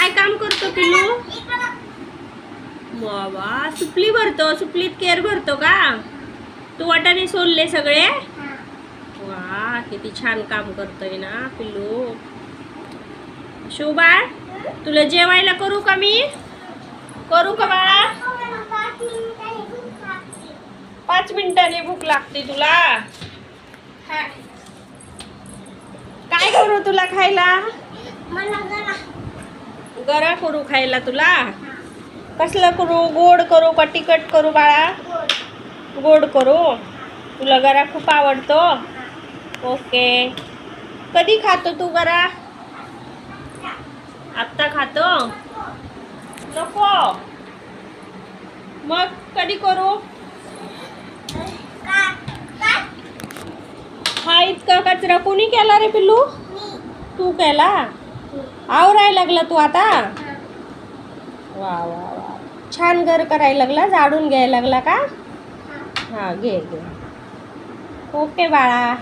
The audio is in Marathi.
काय काम करतो पिल्लू? बाबा सुपली भरतो, सुपलीत केर भरतो का तू? वाटाणे सोलले सगळे? वा किती छान काम करतोय ना पिल्लू. शिवबाळ तुला जेवायला करू का मी? करू का बाळा? 5 मिनिटांनी भूक लागते तुला? काय करू तुला खायला? गरा करू खायला तुला? कसलं करू? गोड करू का तिखट करू बाळा? गोड करू. तुला गरा खूप आवडतो? ओके. कधी खातो तू गरा? आत्ता खातो? नको. मग कधी करू? हा इतका कचरा कोणी केला रे पिल्लू? तू केला? आवरायला लागला तू आता? वा वा वा छान घर करायला लागला, झाडून घ्यायला लागला का? हा घे घे. ओके बाळा.